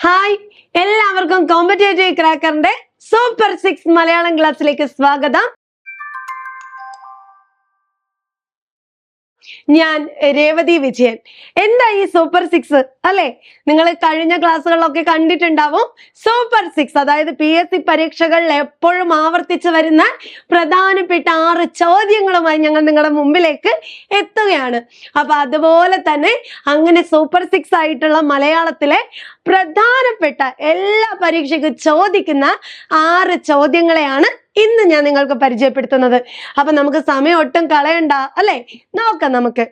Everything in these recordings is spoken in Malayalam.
ഹായ്, എല്ലാവർക്കും കോമ്പറ്റേറ്റീവ് ക്രാക്കറിന്റെ സൂപ്പർ 6 മലയാളം ക്ലാസ്സിലേക്ക് സ്വാഗതം. ഞാൻ രേവതി വിജയൻ. എന്താ ഈ സൂപ്പർ 6 അല്ലെ? നിങ്ങൾ കഴിഞ്ഞ ക്ലാസ്സുകളിലൊക്കെ കണ്ടിട്ടുണ്ടാവും. സൂപ്പർ 6 അതായത് PSC പരീക്ഷകളിൽ എപ്പോഴും ആവർത്തിച്ചു വരുന്ന പ്രധാനപ്പെട്ട 6 ചോദ്യങ്ങളുമായി ഞങ്ങൾ നിങ്ങളുടെ മുമ്പിലേക്ക് എത്തുകയാണ്. അപ്പൊ അതുപോലെ തന്നെ അങ്ങനെ സൂപ്പർ 6 ആയിട്ടുള്ള മലയാളത്തിലെ പ്രധാനപ്പെട്ട എല്ലാ പരീക്ഷയ്ക്കും ചോദിക്കുന്ന 6 ചോദ്യങ്ങളെയാണ് ഇന്ന് ഞാൻ നിങ്ങൾക്ക് പരിചയപ്പെടുത്തുന്നത്. അപ്പൊ നമുക്ക് സമയം ഒട്ടും കളയണ്ട അല്ലെ? നോക്കാം. നമുക്ക്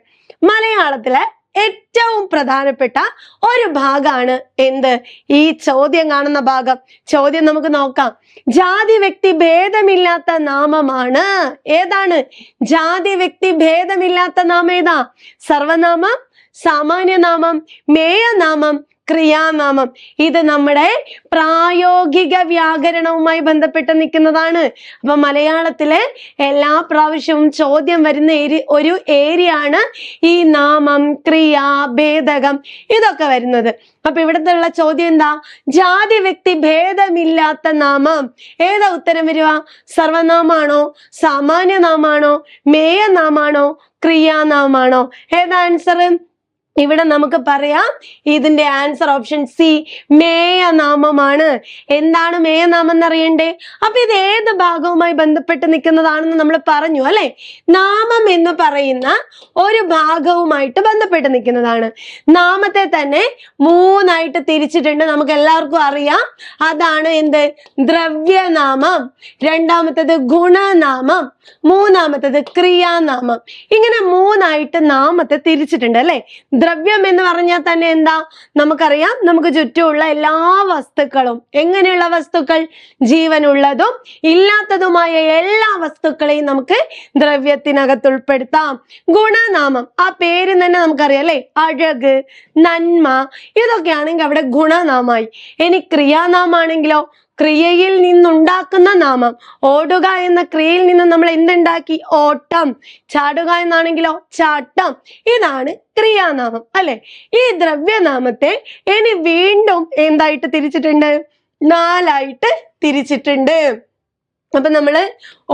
മലയാളത്തിലെ ഏറ്റവും പ്രധാനപ്പെട്ട ഒരു ഭാഗമാണ് എന്ത്? ഈ ചോദ്യം കാണുന്ന ഭാഗം. ചോദ്യം നമുക്ക് നോക്കാം. ജാതി വ്യക്തി ഭേദമില്ലാത്ത നാമമാണ്. ഏതാണ് ജാതി വ്യക്തി ഭേദമില്ലാത്ത നാമം? ഏതാ? സർവനാമം, സാമാന്യനാമം, മേയനാമം, ക്രിയാനാമം. ഇത് നമ്മുടെ പ്രായോഗിക വ്യാകരണവുമായി ബന്ധപ്പെട്ട് നിൽക്കുന്നതാണ്. അപ്പൊ മലയാളത്തിലെ എല്ലാ പ്രാവശ്യവും ചോദ്യം വരുന്ന ഒരു ഏരിയ ആണ് ഈ നാമം, ക്രിയ, ഭേദകം ഇതൊക്കെ വരുന്നത്. അപ്പൊ ഇവിടുത്തെ ഉള്ള ചോദ്യം എന്താ? ജാതി വ്യക്തി ഭേദമില്ലാത്ത നാമം. ഏതാ ഉത്തരം വരിക? സർവനാമാണോ, സാമാന്യനാമാണോ, മേയനാമാണോ, ക്രിയാനാമാണോ? ഏതാ ആൻസർ? ഇവിടെ നമുക്ക് പറയാം ഇതിന്റെ ആൻസർ ഓപ്ഷൻ സി, മേയനാമമാണ്. എന്താണ് മേയനാമം എന്നറിയണ്ടേ? അപ്പൊ ഇത് ഏത് ഭാഗവുമായി ബന്ധപ്പെട്ട് നിൽക്കുന്നതാണെന്ന് നമ്മൾ പറഞ്ഞു അല്ലെ? നാമം എന്ന് പറയുന്ന ഒരു ഭാഗവുമായിട്ട് ബന്ധപ്പെട്ട് നിൽക്കുന്നതാണ്. നാമത്തെ തന്നെ 3 ആയിട്ട് തിരിച്ചിട്ടുണ്ട്, നമുക്ക് എല്ലാവർക്കും അറിയാം. അതാണ് എന്ത്? ദ്രവ്യനാമം, രണ്ടാമത്തേത് ഗുണനാമം, മൂന്നാമത്തേത് ക്രിയാനാമം. ഇങ്ങനെ 3 ആയിട്ട് നാമത്തെ തിരിച്ചിട്ടുണ്ട് അല്ലെ? ദ്രവ്യം എന്ന് പറഞ്ഞാൽ തന്നെ എന്താ? നമുക്കറിയാം, നമുക്ക് ചുറ്റുമുള്ള എല്ലാ വസ്തുക്കളും. എങ്ങനെയുള്ള വസ്തുക്കൾ? ജീവനുള്ളതും ഇല്ലാത്തതുമായ എല്ലാ വസ്തുക്കളെയും നമുക്ക് ദ്രവ്യത്തിനകത്ത് ഉൾപ്പെടുത്താം. ഗുണനാമം, ആ പേര് തന്നെ നമുക്കറിയാം അല്ലെ? അഴക്, നന്മ, ഇതൊക്കെയാണെങ്കിൽ അവിടെ ഗുണനാമായി. ഇനി ക്രിയാനാമാണെങ്കിലോ? ക്രിയയിൽ നിന്നുണ്ടാക്കുന്ന നാമം. ഓടുക എന്ന ക്രിയയിൽ നിന്ന് നമ്മൾ എന്തുണ്ടാക്കി? ഓട്ടം. ചാടുക എന്നാണെങ്കിലോ? ചാട്ടം. ഇതാണ് ക്രിയാനാമം അല്ലെ? ഈ ദ്രവ്യനാമത്തെ ഇനി വീണ്ടും എന്തായിട്ട് തിരിച്ചിട്ടുണ്ട്? 4 ആയിട്ട് തിരിച്ചിട്ടുണ്ട്. അപ്പൊ നമ്മള്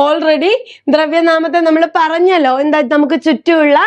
ഓൾറെഡി ദ്രവ്യനാമത്തെ നമ്മൾ പറഞ്ഞല്ലോ. എന്താ? നമുക്ക് ചുറ്റുമുള്ള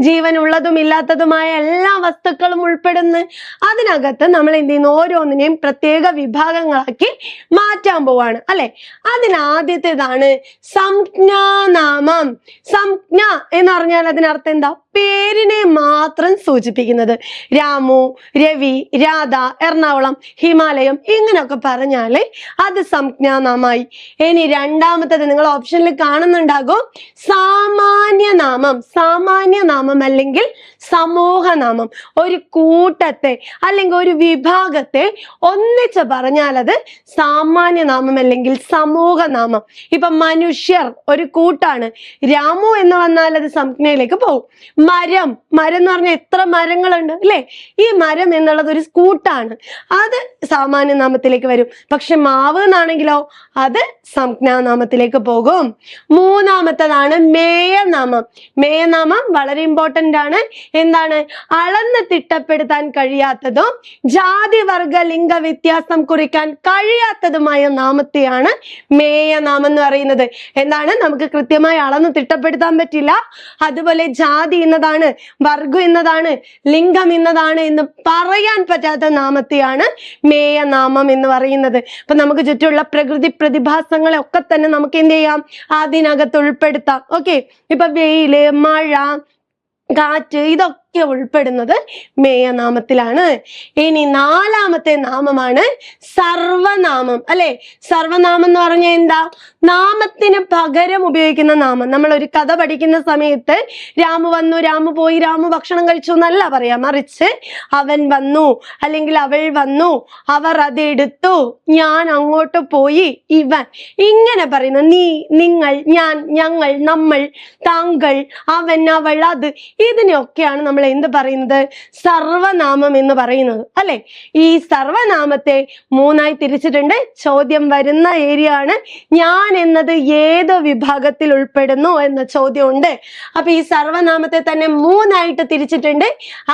ജീവനുള്ളതും ഇല്ലാത്തതുമായ എല്ലാ വസ്തുക്കളും ഉൾപ്പെടുന്നു. അതിനകത്ത് നമ്മൾ എന്ത് ചെയ്യുന്നു? ഓരോന്നിനെയും പ്രത്യേക വിഭാഗങ്ങളാക്കി മാറ്റാൻ പോവാണ് അല്ലെ? അതിനാദ്യത്തേതാണ് സംജ്ഞാനാമം. സംജ്ഞ എന്ന് പറഞ്ഞാൽ അതിനർത്ഥം എന്താ? പേരിനെ മാത്രം സൂചിപ്പിക്കുന്നത്. രാമു, രവി, രാധ, എറണാകുളം, ഹിമാലയം ഇങ്ങനെയൊക്കെ പറഞ്ഞാല് അത് സംജ്ഞാനാമായി. ഇനി രണ്ടാമത്തേത് നിങ്ങൾ ഓപ്ഷനിൽ കാണുന്നുണ്ടാകും, സാമാന്യനാമം. സാമാന്യനാമം അല്ലെങ്കിൽ സമൂഹനാമം. ഒരു കൂട്ടത്തെ അല്ലെങ്കിൽ ഒരു വിഭാഗത്തെ ഒന്നിച്ച് പറഞ്ഞാൽ അത് സാമാന്യനാമം അല്ലെങ്കിൽ സമൂഹനാമം. ഇപ്പൊ മനുഷ്യർ ഒരു കൂട്ടാണ്. രാമു എന്ന് വന്നാൽ അത് സംജ്ഞയിലേക്ക് പോകും. മരം, മരം എന്ന് പറഞ്ഞാൽ എത്ര മരങ്ങളുണ്ട് അല്ലെ? ഈ മരം എന്നുള്ളത് ഒരു കൂട്ടാണ്, അത് സാമാന്യനാമത്തിലേക്ക് വരും. പക്ഷെ മാവ് എന്നാണെങ്കിലോ അത് സംജ്ഞാനാമത്തിലേക്ക് പോകും. മൂന്നാമത്തേതാണ് മേയനാമം. മേയനാമം വളരെ ഇമ്പോർട്ടന്റ് ആണ്. എന്താണ്? അളന്ന് തിട്ടപ്പെടുത്താൻ കഴിയാത്തതും ജാതി വർഗ ലിംഗ വ്യത്യാസം കുറിക്കാൻ കഴിയാത്തതുമായ നാമത്തെയാണ് മേയനാമം എന്ന് പറയുന്നത്. എന്താണ്? നമുക്ക് കൃത്യമായി അളന്ന് തിട്ടപ്പെടുത്താൻ പറ്റില്ല. അതുപോലെ ജാതി എന്നതാണ്, വർഗം എന്നതാണ്, ലിംഗം എന്നതാണ് എന്ന് പറയാൻ പറ്റാത്ത നാമത്തെയാണ് മേയനാമം എന്ന് പറയുന്നത്. അപ്പൊ നമുക്ക് ചുറ്റുമുള്ള പ്രകൃതി പ്രതിഭാസങ്ങളെ ഒക്കെ തന്നെ നമുക്ക് എന്ത് ചെയ്യാം? അതിനകത്ത് ഉൾപ്പെടുത്താം. ഓക്കെ, ഇപ്പൊ വെയില്, മഴ, കാറ്റ് ഇതൊക്കെ ഉൾപ്പെടുന്നത് മേയനാമത്തിലാണ്. ഇനി 4ാമത്തെ നാമമാണ് സർവനാമം അല്ലെ? സർവനാമം എന്ന് പറഞ്ഞാൽ എന്താ? നാമത്തിന് പകരം ഉപയോഗിക്കുന്ന നാമം. നമ്മൾ ഒരു കഥ പഠിക്കുന്ന സമയത്ത് രാമു വന്നു, രാമു പോയി, രാമു ഭക്ഷണം കഴിച്ചു എന്നല്ല പറയാ. മറിച്ച് അവൻ വന്നു അല്ലെങ്കിൽ അവൾ വന്നു, അവർ അതെടുത്തു, ഞാൻ അങ്ങോട്ട് പോയി, ഇവൻ, ഇങ്ങനെ പറയുന്ന നീ, നിങ്ങൾ, ഞാൻ, ഞങ്ങൾ, നമ്മൾ, താങ്കൾ, അവൻ, അവൾ, അത് ഇതിനെയൊക്കെയാണ് നമ്മൾ എന്ത് പറയുന്നത്? സർവനാമം എന്ന് പറയുന്നത് അല്ലെ. ഈ സർവനാമത്തെ 3ആയി തിരിച്ചിട്ടുണ്ട്. ചോദ്യം വരുന്ന ഏരിയ ആണ് ഞാൻ എന്നത് ഏത് വിഭാഗത്തിൽ ഉൾപ്പെടുന്നു എന്ന ചോദ്യമുണ്ട്. അപ്പൊ ഈ സർവനാമത്തെ തന്നെ 3ആയിട്ട് തിരിച്ചിട്ടുണ്ട്.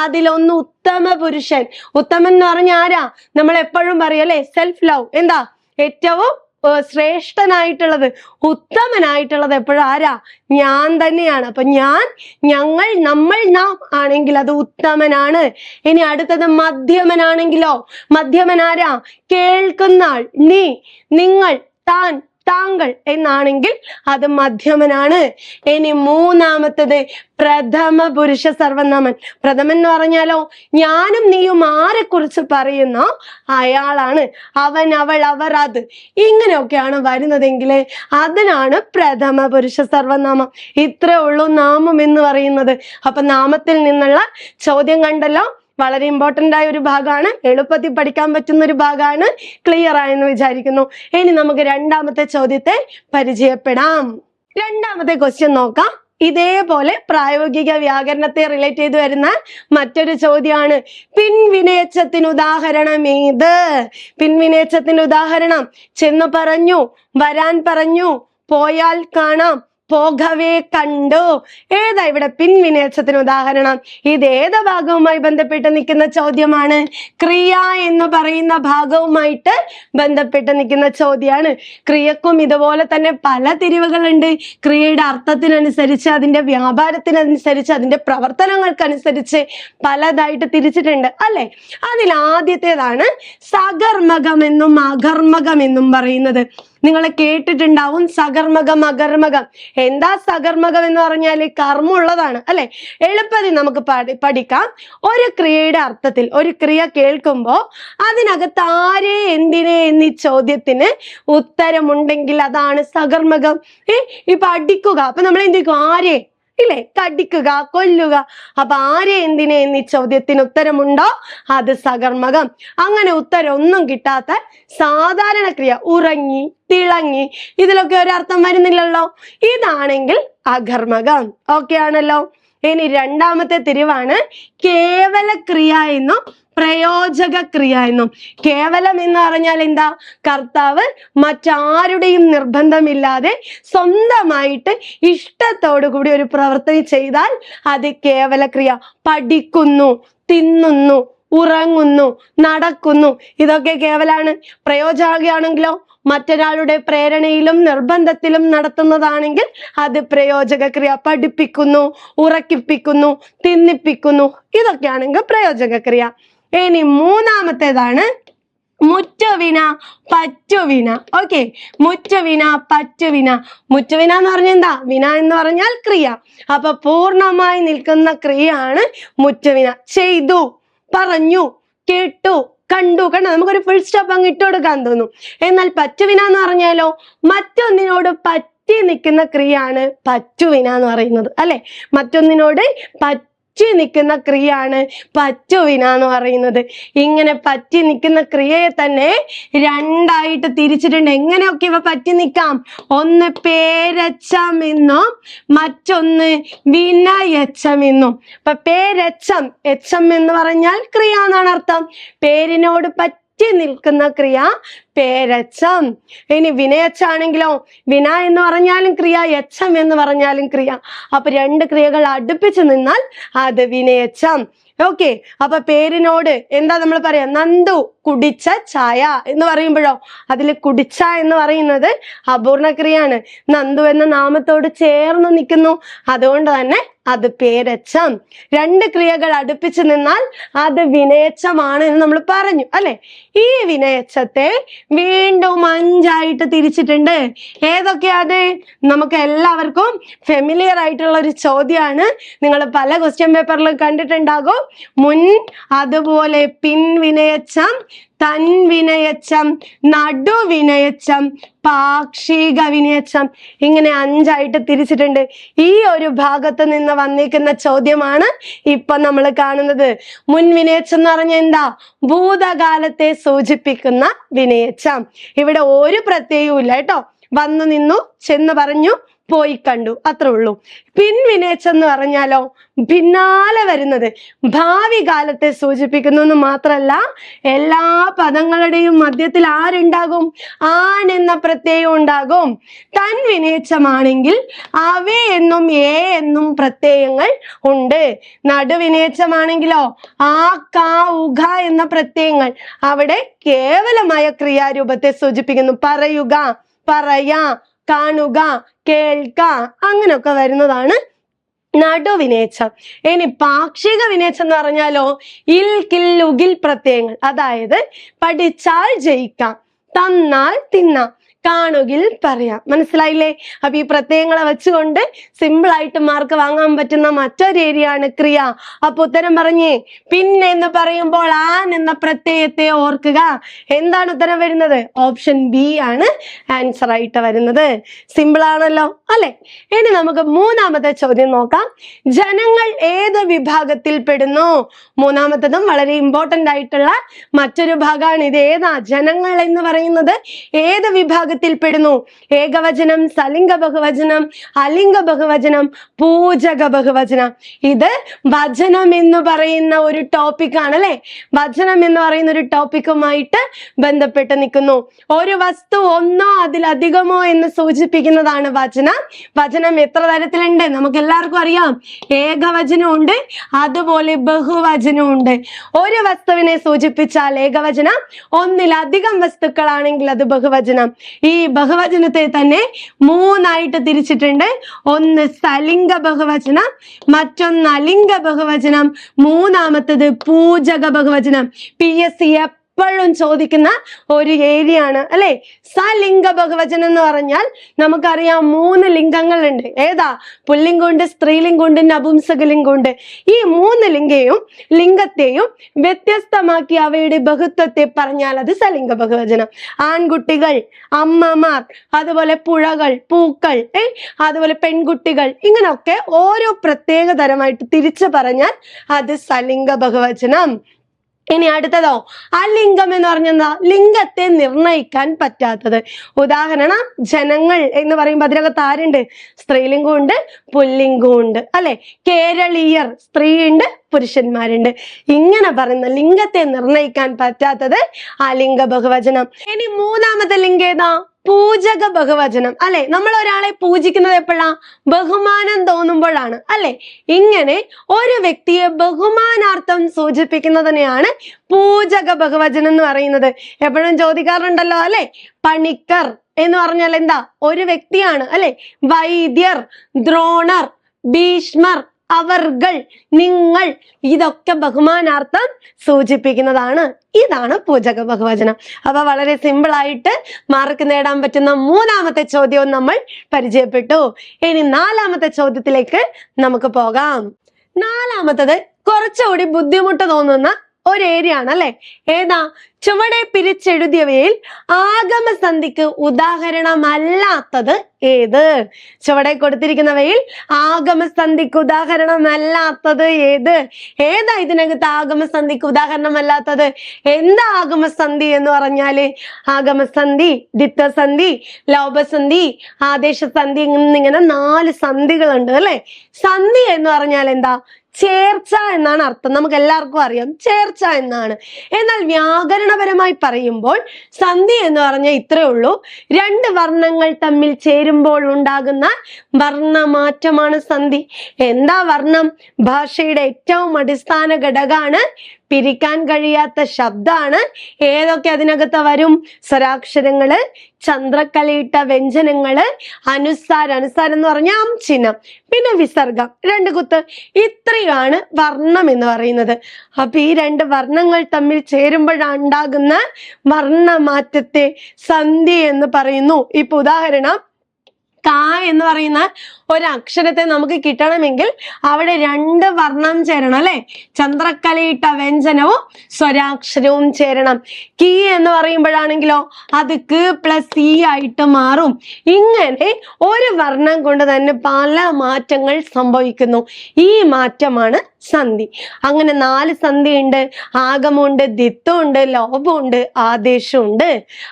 അതിലൊന്ന് ഉത്തമ പുരുഷൻ. ഉത്തമൻ എന്ന് പറഞ്ഞ ആരാ? നമ്മൾ എപ്പോഴും പറയല്ലേ, സെൽഫ് ലവ്. എന്താ ഏറ്റവും ശ്രേഷ്ഠനായിട്ടുള്ളത്, ഉത്തമനായിട്ടുള്ളത് എപ്പോഴും ആരാ? ഞാൻ തന്നെയാണ്. അപ്പൊ ഞാൻ, ഞങ്ങൾ, നമ്മൾ, നാം ആണെങ്കിൽ അത് ഉത്തമനാണ്. ഇനി അടുത്തത് മധ്യമനാണെങ്കിലോ? മധ്യമനാരാ? കേൾക്കുന്ന ആൾ. നീ, നിങ്ങൾ, താൻ, താങ്കൾ എന്നാണെങ്കിൽ അത് മധ്യമനാണ്. ഇനി 3ആമത്തത് പ്രഥമ പുരുഷ സർവനാമൻ. പ്രഥമൻ എന്ന് പറഞ്ഞാലോ, ഞാനും നീയും ആരെ കുറിച്ച് പറയുന്നോ അയാളാണ്. അവൻ, അവൾ, അവർ, അത്, ഇങ്ങനെയൊക്കെയാണ് വരുന്നതെങ്കിൽ അതിനാണ് പ്രഥമ പുരുഷ സർവനാമം. ഇത്രേ ഉള്ളൂ നാമം എന്ന് പറയുന്നത്. അപ്പൊ നാമത്തിൽ നിന്നുള്ള ചോദ്യം കണ്ടല്ലോ. വളരെ ഇമ്പോർട്ടന്റ് ആയ ഒരു ഭാഗമാണ്, എളുപ്പത്തിൽ പഠിക്കാൻ പറ്റുന്ന ഒരു ഭാഗമാണ്. ക്ലിയർ ആയെന്ന് വിചാരിക്കുന്നു. ഇനി നമുക്ക് 2ാമത്തെ ചോദ്യത്തെ പരിചയപ്പെടാം. 2ാമത്തെ ക്വസ്റ്റ്യൻ നോക്കാം. ഇതേപോലെ പ്രായോഗിക വ്യാകരണത്തെ റിലേറ്റ് ചെയ്ത് വരുന്ന മറ്റൊരു ചോദ്യമാണ്. പിൻവിനയച്ചത്തിന് ഉദാഹരണം ഏത്? പിൻവിനയച്ചത്തിന് ഉദാഹരണം ചെന്നു പറഞ്ഞു, വരാൻ പറഞ്ഞു, പോയാൽ കാണാം, പോകവേ കണ്ടു. ഏതാ ഇവിടെ പിൻവിനയച്ചത്തിന് ഉദാഹരണം? ഇത് ഏത് ഭാഗവുമായി ബന്ധപ്പെട്ട് നിൽക്കുന്ന ചോദ്യമാണ്? ക്രിയ എന്ന് പറയുന്ന ഭാഗവുമായിട്ട് ബന്ധപ്പെട്ട് നിൽക്കുന്ന ചോദ്യമാണ്. ക്രിയക്കും ഇതുപോലെ തന്നെ പല തിരിവുകളുണ്ട്. ക്രിയയുടെ അർത്ഥത്തിനനുസരിച്ച്, അതിന്റെ വ്യാപാരത്തിനനുസരിച്ച്, അതിന്റെ പ്രവർത്തനങ്ങൾക്കനുസരിച്ച് പലതായിട്ട് തിരിച്ചിട്ടുണ്ട് അല്ലെ. അതിൽ ആദ്യത്തേതാണ് സകർമ്മകമെന്നും അകർമ്മകമെന്നും പറയുന്നത്. നിങ്ങൾ കേട്ടിട്ടുണ്ടാവും സകർമ്മകം, അകർമ്മകം. എന്താ സകർമ്മകം എന്ന് പറഞ്ഞാൽ കർമ്മമുള്ളതാണ് അല്ലെ. എളുപ്പത്തിൽ നമുക്ക് പഠിക്കാം. ഒരു ക്രിയയുടെ അർത്ഥത്തിൽ ഒരു ക്രിയ കേൾക്കുമ്പോൾ അതിനകത്ത് ആരെ, എന്തിനെ എന്നീ ചോദ്യത്തിന് ഉത്തരമുണ്ടെങ്കിൽ അതാണ് സകർമ്മകം. ഇപ്പൊ അടിക്കുക, അപ്പൊ നമ്മൾ എന്ത് ചെയ്യും? ആരെ, ഇല്ലേ? കടിക്കുക, കൊല്ലുക. അപ്പൊ ആരെ, എന്തിനെ എന്നീ ചോദ്യത്തിന് ഉത്തരമുണ്ടോ അത് സകർമ്മകം. അങ്ങനെ ഉത്തരം ഒന്നും കിട്ടാത്ത സാധാരണ ക്രിയ, ഉറങ്ങി, തിളങ്ങി, ഇതിലൊക്കെ ഒരർത്ഥം വരുന്നില്ലല്ലോ. ഇതാണെങ്കിൽ അകർമ്മകം. ഓക്കെ ആണല്ലോ. ഇനി 2ാമത്തെ തിരിവാണ് കേവല ക്രിയ എന്നും പ്രയോജക ക്രിയ എന്നും. കേവലം എന്ന് പറഞ്ഞാൽ എന്താ? കർത്താവ് മറ്റാരുടെയും നിർബന്ധമില്ലാതെ സ്വന്തമായിട്ട് ഇഷ്ടത്തോടു കൂടി ഒരു പ്രവൃത്തി ചെയ്താൽ അത് കേവല ക്രിയ. പഠിക്കുന്നു, തിന്നുന്നു, ഉറങ്ങുന്നു, നടക്കുന്നു, ഇതൊക്കെ കേവലാണ്. പ്രയോജകയാണെങ്കിലോ മറ്റൊരാളുടെ പ്രേരണയിലും നിർബന്ധത്തിലും നടത്തുന്നതാണെങ്കിൽ അത് പ്രയോജക ക്രിയ. പഠിപ്പിക്കുന്നു, ഉറക്കിപ്പിക്കുന്നു, തിന്നിപ്പിക്കുന്നു, ഇതൊക്കെയാണെങ്കിൽ പ്രയോജക ക്രിയ. ഇനി 3ാമത്തേതാണ് മുറ്റുവിന, പറ്റുവിന. ഓക്കെ, മുറ്റുവിന, പറ്റുവിന. മുറ്റുവിന എന്ന് പറഞ്ഞാൽ എന്താ? വിന എന്ന് പറഞ്ഞാൽ ക്രിയ. അപ്പൊ പൂർണ്ണമായി നിൽക്കുന്ന ക്രിയയാണ് മുറ്റുവിന. ചെയ്തു, പറഞ്ഞു, കേട്ടു, കണ്ടു. കണ്ടോ, നമുക്കൊരു ഫുൾ സ്റ്റോപ്പ് അങ്ങ് ഇട്ട് കൊടുക്കാൻ തോന്നും. എന്നാൽ പറ്റുവിന എന്ന് പറഞ്ഞാലോ മറ്റൊന്നിനോട് പറ്റി നിൽക്കുന്ന ക്രിയയാണ് പറ്റുവിന എന്ന് പറയുന്നത് അല്ലെ. മറ്റൊന്നിനോട് പറ്റി നിൽക്കുന്ന ക്രിയയാണ് പറ്റുവിന എന്ന് പറയുന്നത്. ഇങ്ങനെ പറ്റി നിൽക്കുന്ന ക്രിയയെ തന്നെ 2ആയിട്ട് തിരിച്ചിട്ടുണ്ട്. എങ്ങനെയൊക്കെ ഇവ പറ്റി നിൽക്കാം? ഒന്ന് പേരച്ചം എന്നും മറ്റൊന്ന് വിനയച്ചം എന്നും. അപ്പൊ പേരച്ചം, എച്ചം എന്ന് പറഞ്ഞാൽ ക്രിയ എന്നാണ് അർത്ഥം. പേരിനോട് പറ്റി നിൽക്കുന്ന ക്രിയ പേരച്ചം. ഇനി വിനയച്ചാണെങ്കിലോ വിന എന്ന് പറഞ്ഞാലും ക്രിയ, യച്ചം എന്ന് പറഞ്ഞാലും ക്രിയ. അപ്പൊ 2 ക്രിയകൾ അടുപ്പിച്ച് നിന്നാൽ അത് വിനയച്ചം. ഓക്കെ, അപ്പൊ പേരിനോട് എന്താ നമ്മൾ പറയാ? നന്ദു കുടിച്ച ചായ എന്ന് പറയുമ്പോഴോ അതിൽ കുടിച്ച എന്ന് പറയുന്നത് അപൂർണ ക്രിയാണ്. നന്ദു എന്ന നാമത്തോട് ചേർന്ന് നിൽക്കുന്നു, അതുകൊണ്ട് തന്നെ അത് പേരച്ചം. 2 ക്രിയകൾ അടുപ്പിച്ച് നിന്നാൽ അത് വിനയച്ചമാണ് എന്ന് നമ്മൾ പറഞ്ഞു അല്ലെ. ഈ വിനയച്ചത്തെ വീണ്ടും 5ആയിട്ട് തിരിച്ചിട്ടുണ്ട്. ഏതൊക്കെയാണ്? നമുക്ക് എല്ലാവർക്കും ഫെമിലിയർ ആയിട്ടുള്ള ഒരു ചോദ്യമാണ്. നിങ്ങൾ പല ക്വസ്റ്റ്യൻ പേപ്പറിലും കണ്ടിട്ടുണ്ടാകും. മുൻ, അതുപോലെ പിൻവിനയച്ചം, തൻവിനയച്ചം, നടുവിനയച്ചം, പാക്ഷിക വിനയച്ചം, ഇങ്ങനെ 5ആയിട്ട് തിരിച്ചിട്ടുണ്ട്. ഈ ഒരു ഭാഗത്ത് നിന്ന് വന്നിരിക്കുന്ന ചോദ്യമാണ് ഇപ്പൊ നമ്മൾ കാണുന്നത്. മുൻ വിനയച്ചം എന്ന് പറഞ്ഞാൽ എന്താ? ഭൂതകാലത്തെ സൂചിപ്പിക്കുന്ന വിനയച്ചം. ഇവിടെ ഒരു പ്രത്യയവും ഇല്ല കേട്ടോ. വന്നു, നിന്നു, ചെന്ന് പറഞ്ഞു, പോയി കണ്ടു, അത്രേ ഉള്ളൂ. പിൻവിനേച്ചെന്ന് പറഞ്ഞാലോ പിന്നാലെ വരുന്നത്, ഭാവി കാലത്തെ സൂചിപ്പിക്കുന്നു എന്ന് മാത്രല്ല എല്ലാ പദങ്ങളുടെയും മധ്യത്തിൽ ആരുണ്ടാകും? ആൻ എന്ന പ്രത്യയം ഉണ്ടാകും. തൻവിനേച്ചമാണെങ്കിൽ അവ എന്നും എ എന്നും പ്രത്യയങ്ങൾ ഉണ്ട്. നടുവിനേച്ചമാണെങ്കിലോ ആ, കാ, ഉഘ എന്ന പ്രത്യയങ്ങൾ അവിടെ കേവലമായ ക്രിയാരൂപത്തെ സൂചിപ്പിക്കുന്നു. പറയുക, പറയാ, കാണുക, കേൾക്ക, അങ്ങനെയൊക്കെ വരുന്നതാണ് നടുവിനേച്ചം. ഇനി പാക്ഷിക വിനേച്ചം എന്ന് പറഞ്ഞാലോ ഇൽ, കിൽ, ഉകിൽ പ്രത്യയങ്ങൾ. അതായത് പഠിച്ചാൽ ജയിക്കാം, തന്നാൽ തിന്നാം, കാണുകിൽ പറയാം. മനസ്സിലായില്ലേ? അപ്പൊ ഈ പ്രത്യയങ്ങളെ വെച്ചുകൊണ്ട് സിമ്പിൾ ആയിട്ട് മാർക്ക് വാങ്ങാൻ പറ്റുന്ന മറ്റൊരു ഏരിയയാണ് ക്രിയ. അപ്പൊ ഉത്തരം പറഞ്ഞേ. പിന്നെ എന്ന് പറയുമ്പോൾ ആൻ എന്ന പ്രത്യയത്തെ ഓർക്കുക. എന്താണ് ഉത്തരം വരുന്നത്? ഓപ്ഷൻ ബി ആണ് ആൻസർ ആയിട്ട് വരുന്നത്. സിമ്പിൾ ആണല്ലോ അല്ലെ? ഇനി നമുക്ക് മൂന്നാമത്തെ ചോദ്യം നോക്കാം. ജനങ്ങൾ ഏത് വിഭാഗത്തിൽ പെടുന്നു? മൂന്നാമത്തതും വളരെ ഇമ്പോർട്ടന്റ് ആയിട്ടുള്ള മറ്റൊരു ഭാഗമാണ്. ഇത് ഏതാ? ജനങ്ങൾ എന്ന് പറയുന്നത് ഏത് വിഭാഗത്തിൽ പെടുന്നു? ഏകവചനം, സലിംഗ ബഹുവചനം, അലിംഗ ബഹുവചനം, പൂജക ബഹുവചനം. ഇത് വചനം എന്ന് പറയുന്ന ഒരു ടോപ്പിക് ആണ് അല്ലെ? വചനം എന്ന് പറയുന്ന ഒരു ടോപ്പിക്കുമായിട്ട് ബന്ധപ്പെട്ട് നിൽക്കുന്നു. ഒരു വസ്തു ഒന്നോ അതിലധികമോ എന്ന് സൂചിപ്പിക്കുന്നതാണ് വചനം. വചനം എത്ര തരത്തിലുണ്ട്? നമുക്ക് എല്ലാവർക്കും അറിയാം. ഏകവചനമുണ്ട്, അതുപോലെ ബഹുവചനമുണ്ട്. ഒരു വസ്തുവിനെ സൂചിപ്പിച്ചാൽ ഏകവചനം, ഒന്നിലധികം വസ്തുക്കളാണെങ്കിൽ അത് ബഹുവചനം. ഈ ബഹുവചനത്തെ തന്നെ മൂന്നായിട്ട് തിരിച്ചിട്ടുണ്ട്. ഒന്ന് സലിംഗ ബഹുവചനം, മറ്റൊന്ന് അലിംഗ ബഹുവചനം, മൂന്നാമത്തത് പൂജക ബഹുവചനം. PSC എപ്പോഴും ചോദിക്കുന്ന ഒരു ഏരിയ ആണ് അല്ലെ? സലിംഗ ബഹുവചനം എന്ന് പറഞ്ഞാൽ നമുക്കറിയാം 3 ലിംഗങ്ങളുണ്ട്. ഏതാ? പുല്ലിംഗമുണ്ട്, സ്ത്രീലിംഗമുണ്ട്, നപുംസകലിംഗമുണ്ട്. ഈ 3 ലിംഗത്തെയും വ്യത്യസ്തമാക്കി അവയുടെ ബഹുത്വത്തെ പറഞ്ഞാൽ അത് സലിംഗ ബഹുവചനം. ആൺകുട്ടികൾ, അമ്മമാർ, അതുപോലെ പുഴകൾ, പൂക്കൾ, അതുപോലെ പെൺകുട്ടികൾ, ഇങ്ങനെയൊക്കെ ഓരോ പ്രത്യേക തരമായിട്ട് തിരിച്ചു പറഞ്ഞാൽ അത് സലിംഗ ബഹുവചനം. ഇനി അടുത്തതോ അലിംഗം എന്ന് പറഞ്ഞാൽ ലിംഗത്തെ നിർണയിക്കാൻ പറ്റാത്തത്. ഉദാഹരണം ജനങ്ങൾ എന്ന് പറയുമ്പോൾ അതിനകത്ത് ആരുണ്ട്? സ്ത്രീലിംഗം ഉണ്ട്, പുല്ലിംഗം ഉണ്ട് അല്ലെ? കേരളീയർ, സ്ത്രീയുണ്ട്, പുരുഷന്മാരുണ്ട്. ഇങ്ങനെ പറയുന്ന ലിംഗത്തെ നിർണയിക്കാൻ പറ്റാത്തത് അലിംഗ ബഹുവചനം. ഇനി മൂന്നാമത്തെ ലിംഗം ഏതാ? പൂജക ബഹുവചനം അല്ലെ? നമ്മൾ ഒരാളെ പൂജിക്കുന്നത് എപ്പോഴാ? ബഹുമാനം തോന്നുമ്പോഴാണ് അല്ലെ? ഇങ്ങനെ ഒരു വ്യക്തിയെ ബഹുമാനാർത്ഥം സൂചിപ്പിക്കുന്നതിനെയാണ് പൂജക ബഹുവചനം എന്ന് പറയുന്നത്. എപ്പോഴും ചോദിക്കാറുണ്ടല്ലോ അല്ലെ? പണിക്കർ എന്ന് പറഞ്ഞാൽ എന്താ? ഒരു വ്യക്തിയാണ് അല്ലെ? വൈദ്യർ, ദ്രോണർ, ഭീഷ്മർ, അവർകൾ, നിങ്ങൾ, ഇതൊക്കെ ബഹുമാനാർത്ഥം സൂചിപ്പിക്കുന്നതാണ്. ഇതാണ് പൂജക ബഹുവചനം. അപ്പൊ വളരെ സിമ്പിൾ ആയിട്ട് മാർക്ക് നേടാൻ പറ്റുന്ന മൂന്നാമത്തെ ചോദ്യവും നമ്മൾ പരിചയപ്പെട്ടു. ഇനി നാലാമത്തെ ചോദ്യത്തിലേക്ക് നമുക്ക് പോകാം. നാലാമത്തത് കുറച്ചുകൂടി ബുദ്ധിമുട്ട് തോന്നുന്ന ഒരു ഏരിയ ആണ് അല്ലെ? ഏതാ? ചുവടെ പിരിച്ചെഴുതിയവയിൽ ആഗമസന്ധിക്ക് ഉദാഹരണമല്ലാത്തത് ഏത്? ചുവടെ കൊടുത്തിരിക്കുന്നവയിൽ ആഗമസന്ധിക്ക് ഉദാഹരണമല്ലാത്തത് ഏത്? ഏതാ ഇതിനകത്ത് ആഗമസന്ധിക്ക് ഉദാഹരണമല്ലാത്തത്? എന്താ ആഗമസന്ധി എന്ന് പറഞ്ഞാല്? ആഗമസന്ധി, ദ്വിത്വസന്ധി, ലോപസന്ധി, ആദേശസന്ധി, എന്നിങ്ങനെ 4 സന്ധികളുണ്ട് അല്ലെ? സന്ധി എന്ന് പറഞ്ഞാൽ എന്താ? ചേർച്ച എന്നാണ് അർത്ഥം. നമുക്ക് എല്ലാവർക്കും അറിയാം ചേർച്ച എന്നാണ്. എന്നാൽ വ്യാകരണപരമായി പറയുമ്പോൾ സന്ധി എന്ന് പറഞ്ഞാൽ ഇത്രയേ ഉള്ളൂ. 2 വർണ്ണങ്ങൾ തമ്മിൽ ചേരുമ്പോൾ ഉണ്ടാകുന്ന വർണ്ണമാറ്റമാണ് സന്ധി. എന്താ വർണ്ണം? ഭാഷയുടെ ഏറ്റവും അടിസ്ഥാന ഘടകമാണ്. പിരിക്കാൻ കഴിയാത്ത ശബ്ദമാണ്. ഏതൊക്കെ അതിനകത്ത് വരും? സ്വരാക്ഷരങ്ങള്, ചന്ദ്രക്കലയിട്ട വ്യഞ്ജനങ്ങള്, അനുസ്വാരം, അനുസ്വാരം എന്ന് പറഞ്ഞാൽ ചിഹ്നം, പിന്നെ വിസർഗം, 2 കുത്ത്. ഇത്രയാണ് വർണ്ണം എന്ന് പറയുന്നത്. അപ്പൊ ഈ 2 വർണ്ണങ്ങൾ തമ്മിൽ ചേരുമ്പോഴുണ്ടാകുന്ന വർണ്ണമാറ്റത്തെ സന്ധി എന്ന് പറയുന്നു. ഇപ്പൊ ഉദാഹരണം കാ എന്ന് പറയുന്ന ഒരു അക്ഷരത്തെ നമുക്ക് കിട്ടണമെങ്കിൽ അവിടെ 2 വർണ്ണം ചേരണം അല്ലെ? ചന്ദ്രക്കലയിട്ട വ്യഞ്ജനവും സ്വരാക്ഷരവും ചേരണം. കീ എന്ന് പറയുമ്പോഴാണെങ്കിലോ അത് ക പ്ലസ് ഇ ആയിട്ട് മാറും. ഇങ്ങനെ ഒരു വർണ്ണം കൊണ്ട് തന്നെ പല മാറ്റങ്ങൾ സംഭവിക്കുന്നു. ഈ മാറ്റമാണ് സന്ധി. അങ്ങനെ 4 സന്ധി ഉണ്ട്. ആഗമുണ്ട്, ദ്വിത്വമുണ്ട്, ലോപമുണ്ട്, ആദേശമുണ്ട്.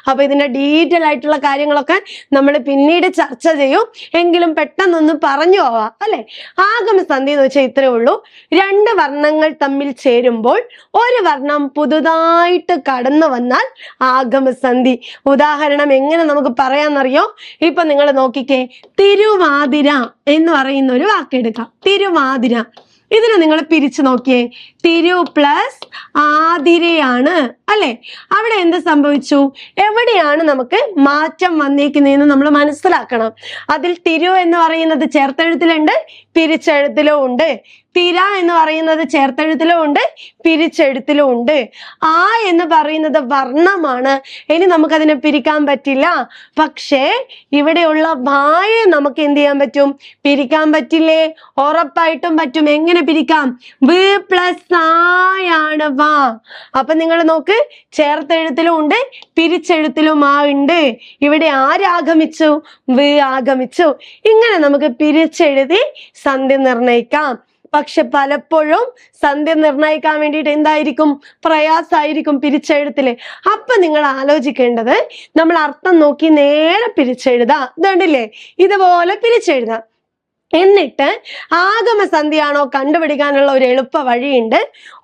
അപ്പൊ ഇതിന്റെ ഡീറ്റെയിൽ ആയിട്ടുള്ള കാര്യങ്ങളൊക്കെ നമ്മൾ പിന്നീട് ചർച്ച ചെയ്യും. എങ്കിലും പെട്ടെന്നൊന്ന് പറഞ്ഞു പോവാം അല്ലെ. ആഗമസന്ധി എന്ന് വെച്ചാൽ ഇത്രേ ഉള്ളൂ. 2 വർണ്ണങ്ങൾ തമ്മിൽ ചേരുമ്പോൾ ഒരു വർണ്ണം പുതുതായിട്ട് കടന്നു വന്നാൽ ആഗമസന്ധി. ഉദാഹരണം എങ്ങനെ നമുക്ക് പറയാന്നറിയോ? ഇപ്പൊ നിങ്ങൾ നോക്കിക്കേ, തിരുവാതിര എന്ന് പറയുന്ന ഒരു വാക്കെടുക്കാം. തിരുവാതിര. ഇതിനെ നിങ്ങൾ പിരിച്ചു നോക്കിയേ. തിരു പ്ലസ് ആതിരയാണ് അല്ലെ. അവിടെ എന്ത് സംഭവിച്ചു? എവിടെയാണ് നമുക്ക് മാറ്റം വന്നിരിക്കുന്നതെന്ന് നമ്മൾ മനസ്സിലാക്കണം. അതിൽ തിരു എന്ന് പറയുന്നത് ചേർത്തെഴുത്തിലുണ്ട്, പിരിച്ചെഴുത്തിലും ഉണ്ട്. തിര എന്ന് പറയുന്നത് ചേർത്തെഴുത്തിലും ഉണ്ട്, പിരിച്ചെഴുത്തിലും ഉണ്ട്. ആ എന്ന് പറയുന്നത് വർണ്ണമാണ്. ഇനി നമുക്കതിനെ പിരിക്കാൻ പറ്റില്ല. പക്ഷേ ഇവിടെയുള്ള വായെ നമുക്ക് എന്ത് ചെയ്യാൻ പറ്റും? പിരിക്കാൻ പറ്റില്ലേ? ഉറപ്പായിട്ടും പറ്റും. എങ്ങനെ പിരിക്കാം? വ പ്ലസ് ആയാണ് വാ. അപ്പൊ നിങ്ങൾ നോക്ക്, ചേർത്തെഴുത്തിലും ഉണ്ട്, പിരിച്ചെഴുത്തിലും ആ ഉണ്ട്. ഇവിടെ ആരാഗമിച്ചു? വ ആഗമിച്ചു. ഇങ്ങനെ നമുക്ക് പിരിച്ചെഴുതി സന്ധി നിർണയിക്കാം. പക്ഷെ പലപ്പോഴും സന്ധി നിർണയിക്കാൻ വേണ്ടിയിട്ട് എന്തായിരിക്കും? പ്രയാസമായിരിക്കും പിരിച്ചെഴുത്തില്. അപ്പൊ നിങ്ങൾ ആലോചിക്കേണ്ടത്, നമ്മൾ അർത്ഥം നോക്കി നേരെ പിരിച്ചെഴുതാം. ഇതുണ്ടല്ലേ, ഇതുപോലെ പിരിച്ചെഴുതാം. എന്നിട്ട് ആഗമസന്ധിയാണോ കണ്ടുപിടിക്കാനുള്ള ഒരു എളുപ്പ വഴിയുണ്ട്.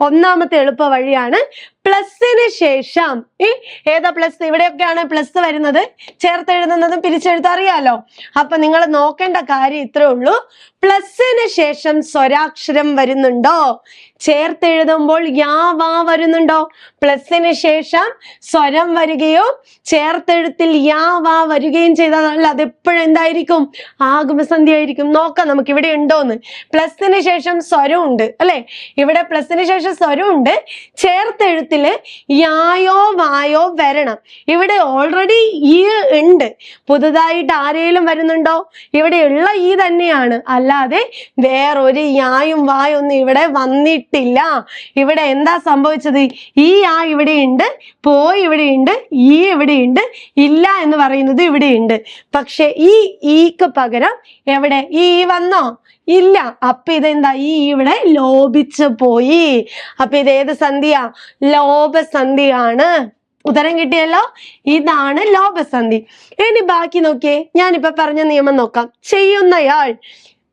ഒന്നാമത്തെ എളുപ്പ വഴിയാണ് പ്ലസിന് ശേഷം ഏതാ പ്ലസ്? ഇവിടെയൊക്കെയാണ് പ്ലസ് വരുന്നത്. ചേർത്തെഴുതുന്നതും പിരിച്ചെഴുത്ത് അറിയാലോ. അപ്പൊ നിങ്ങൾ നോക്കേണ്ട കാര്യം ഇത്രേ ഉള്ളൂ. പ്ലസിന് ശേഷം സ്വരാക്ഷരം വരുന്നുണ്ടോ? ചേർത്തെഴുതുമ്പോൾ യാ വാ വരുന്നുണ്ടോ? പ്ലസിന് ശേഷം സ്വരം വരികയോ ചേർത്തെഴുത്തിൽ യാ വാ വരികയും ചെയ്താൽ അതെപ്പോഴും എന്തായിരിക്കും? ആഗമസന്ധി ആയിരിക്കും. നോക്കാം നമുക്ക് ഇവിടെ ഉണ്ടോന്ന്. പ്ലസിന് ശേഷം സ്വരം ഉണ്ട് അല്ലെ. ഇവിടെ പ്ലസിന് ശേഷം സ്വരം ഉണ്ട്. ചേർത്തെഴുത്തിൽ യായോ വായോ വരണം. ഇവിടെ ഓൾറെഡി ഈ ഉണ്ട്. പുതുതായിട്ട് ആരെങ്കിലും വരുന്നുണ്ടോ? ഇവിടെ ഉള്ള ഈ തന്നെയാണ്, അല്ലാതെ വേറൊരു യായും വായൊന്നും ഇവിടെ വന്നിട്ടില്ല. ഇവിടെ എന്താ സംഭവിച്ചത്? ഈ ആ ഇവിടെ ഉണ്ട്, പോയി ഇവിടെ ഉണ്ട്, ഈ ഇവിടെ ഉണ്ട്, ഇല്ല എന്ന് പറയുന്നത് ഇവിടെ ഉണ്ട്. പക്ഷെ ഈ ഈക്ക് പകരം എവിടെ ഈ വന്നോ? ഇല്ല. അപ്പൊ ഇതെന്താ? ഈ ഇവിടെ ലോപിച്ചു പോയി. അപ്പൊ ഇത് ഏത് സന്ധിയാ? ലോപസന്ധിയാണ്. ഉത്തരം കിട്ടിയല്ലോ. ഇതാണ് ലോപസന്ധി. ഇനി ബാക്കി നോക്കിയേ. ഞാനിപ്പോ പറഞ്ഞ നിയമം നോക്കാം. ചെയ്യുന്നയാൾ.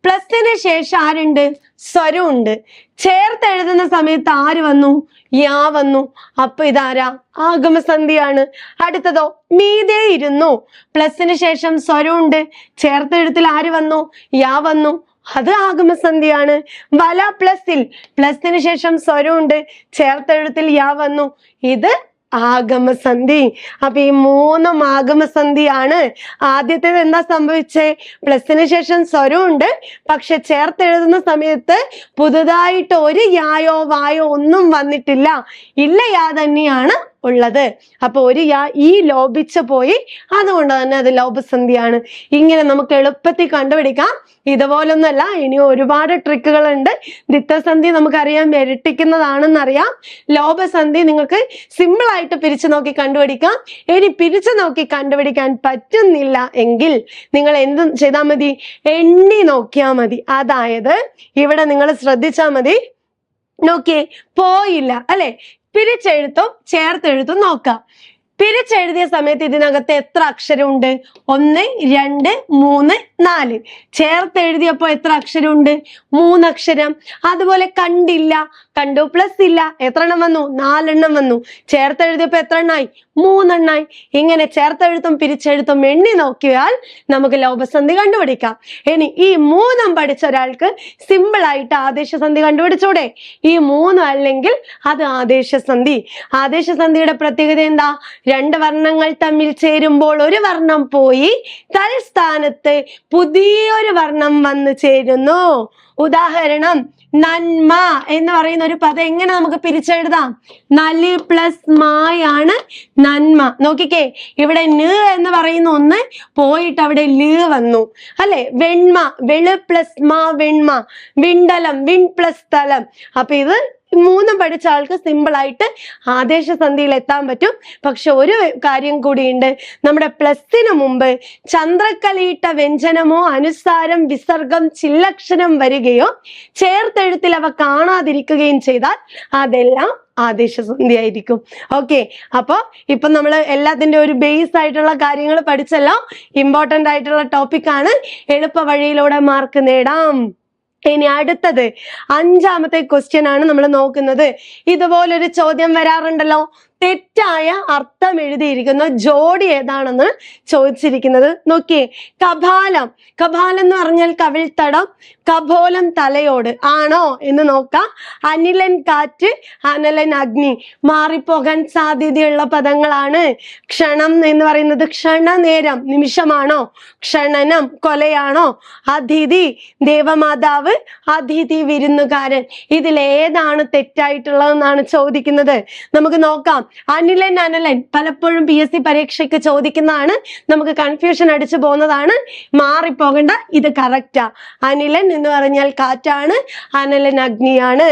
പ്ലസിന് ശേഷം ആരുണ്ട്? സ്വരം ഉണ്ട്. ചേർത്തെഴുതുന്ന സമയത്ത് ആര് വന്നു? യാ വന്നു. അപ്പൊ ഇതാരാ? ആഗമസന്ധിയാണ്. അടുത്തതോ? മീതെ ഇരുന്നു. പ്ലസിന് ശേഷം സ്വരം ഉണ്ട്. ചേർത്തെഴുത്തിൽ ആര് വന്നു? യാ വന്നു. അത് ആഗമസന്ധിയാണ്. വല പ്ലസിൽ. പ്ലസിന് ശേഷം സ്വരം ഉണ്ട്. ചേർത്തെഴുത്തിൽ യാ വന്നു. ഇത് ആഗമസന്ധി. അപ്പൊ ഈ 3 ആഗമസന്ധിയാണ്. ആദ്യത്തേത് എന്താ സംഭവിച്ചേ? പ്ലസിന് ശേഷം സ്വരം ഉണ്ട്, പക്ഷെ ചേർത്തെഴുതുന്ന സമയത്ത് പുതുതായിട്ട് ഒരു യായോ വായോ ഒന്നും വന്നിട്ടില്ല. ഇല്ല യാ തന്നെയാണ് ഉള്ളത്. അപ്പൊ ഒരു യാ ഈ ലോപിച്ചു പോയി, അതുകൊണ്ട് തന്നെ അത് ലോപസന്ധിയാണ്. ഇങ്ങനെ നമുക്ക് എളുപ്പത്തിൽ കണ്ടുപിടിക്കാം. ഇതുപോലൊന്നല്ല, ഇനി ഒരുപാട് ട്രിക്കുകൾ ഉണ്ട്. ദ്വിത്വസന്ധി നമുക്കറിയാം, ഇരട്ടിക്കുന്നതാണെന്നറിയാം. ലോപസന്ധി നിങ്ങൾക്ക് സിമ്പിൾ ആയിട്ട് പിരിച്ചു നോക്കി കണ്ടുപിടിക്കാം. ഇനി പിരിച്ചു നോക്കി കണ്ടുപിടിക്കാൻ പറ്റുന്നില്ല എങ്കിൽ നിങ്ങൾ എന്ത് ചെയ്താൽ മതി? എണ്ണി നോക്കിയാൽ മതി. അതായത് ഇവിടെ നിങ്ങൾ ശ്രദ്ധിച്ചാൽ മതി. നോക്കിയേ, പോയില്ല അല്ലെ. പിരിച്ചെഴുത്തും ചേർത്തെഴുത്തും നോക്കാം. പിരിച്ചെഴുതിയ സമയത്ത് ഇതിനകത്ത് എത്ര അക്ഷരമുണ്ട്? 1, 2, 3, 4. ചേർത്തെഴുതിയപ്പോ എത്ര അക്ഷരമുണ്ട്? 3 അക്ഷരം. അതുപോലെ കണ്ടില്ല, കണ്ടു പ്ലസ് ഇല്ല, എത്ര എണ്ണം വന്നു? 4 എണ്ണം വന്നു. ചേർത്തെഴുതിയപ്പോ എത്ര എണ്ണായി? 3 എണ്ണായി. ഇങ്ങനെ ചേർത്തെഴുത്തും പിരിച്ചെഴുത്തും എണ്ണി നോക്കിയാൽ നമുക്ക് ലോപസന്ധി കണ്ടുപിടിക്കാം. ഇനി ഈ 3 പഠിച്ച ഒരാൾക്ക് സിമ്പിൾ ആയിട്ട് ആദേശസന്ധി കണ്ടുപിടിച്ചൂടെ? ഈ 3 അല്ലെങ്കിൽ അത് ആദേശസന്ധി. ആദേശസന്ധിയുടെ പ്രത്യേകത എന്താ? 2 വർണ്ണങ്ങൾ തമ്മിൽ ചേരുമ്പോൾ ഒരു വർണ്ണം പോയി തൽസ്ഥാനത്ത് പുതിയൊരു വർണ്ണം വന്നു ചേരുന്നു. ഉദാഹരണം, നന്മ എന്ന് പറയുന്ന ഒരു പദം എങ്ങനെ നമുക്ക് പിരിച്ചെഴുതാം? നല് പ്ലസ് മായാണ് നന്മ. നോക്കിക്കേ, ഇവിടെ ന് എന്ന് പറയുന്ന ഒന്ന് പോയിട്ട് അവിടെ ല് വന്നു അല്ലെ. വെണ്മ, വെള് പ്ലസ് മാ വെണ്മ. വിണ്ടലം, വിൺ പ്ലസ് തലം. അപ്പൊ ഇത് മൂന്നും പഠിച്ച ആൾക്ക് സിമ്പിൾ ആയിട്ട് ആദേശ സന്ധിയിൽ എത്താൻ പറ്റും. പക്ഷെ ഒരു കാര്യം കൂടിയുണ്ട്, നമ്മുടെ പ്ലസിന് മുമ്പ് ചന്ദ്രക്കലയിട്ട വ്യഞ്ജനമോ അനുസാരം വിസർഗം ചില്ലക്ഷരം വരികയോ ചേർത്തെഴുത്തിൽ അവ കാണാതിരിക്കുകയും ചെയ്താൽ അതെല്ലാം ആദേശസന്ധി ആയിരിക്കും. ഓക്കെ, അപ്പൊ ഇപ്പൊ നമ്മൾ എല്ലാത്തിന്റെ ഒരു ബേസ് ആയിട്ടുള്ള കാര്യങ്ങൾ പഠിച്ചല്ലോ. ഇമ്പോർട്ടന്റ് ആയിട്ടുള്ള ടോപ്പിക് ആണ്. എളുപ്പ വഴിയിലൂടെ മാർക്ക് നേടാം. ഇനി അടുത്തത് 5ാമത്തെ ക്വസ്റ്റ്യൻ ആണ് നമ്മൾ നോക്കുന്നത്. ഇതുപോലൊരു ചോദ്യം വരാറുണ്ടല്ലോ, തെറ്റായ അർത്ഥം എഴുതിയിരിക്കുന്ന ജോഡി ഏതാണെന്ന് ചോദിച്ചിരിക്കുന്നത്. നോക്കിയേ, കപാലം. കപാലം എന്ന് പറഞ്ഞാൽ കവിൾത്തടം, കപോലം തലയോട് ആണോ എന്ന് നോക്കാം. അനിലൻ കാറ്റ്, അനലൻ അഗ്നി മാറിപ്പോകാൻ സാധ്യതയുള്ള പദങ്ങളാണ്. ക്ഷണം എന്ന് പറയുന്നത് ക്ഷണനേരം, നിമിഷമാണോ? ക്ഷണനം കൊലയാണോ? അതിഥി ദേവമാതാവ്, അതിഥി വിരുന്നുകാരൻ. ഇതിലേതാണ് തെറ്റായിട്ടുള്ളതെന്നാണ് ചോദിക്കുന്നത്. നമുക്ക് നോക്കാം. അനിലൻ അനലൻ പലപ്പോഴും PSC പരീക്ഷയ്ക്ക് ചോദിക്കുന്നതാണ്. നമുക്ക് കൺഫ്യൂഷൻ അടിച്ചു പോകുന്നതാണ്, മാറിപ്പോകണ്ട. ഇത് കറക്റ്റാ. അനിലൻ എന്ന് പറഞ്ഞാൽ കാറ്റാണ്, അനലൻ അഗ്നിയാണ്.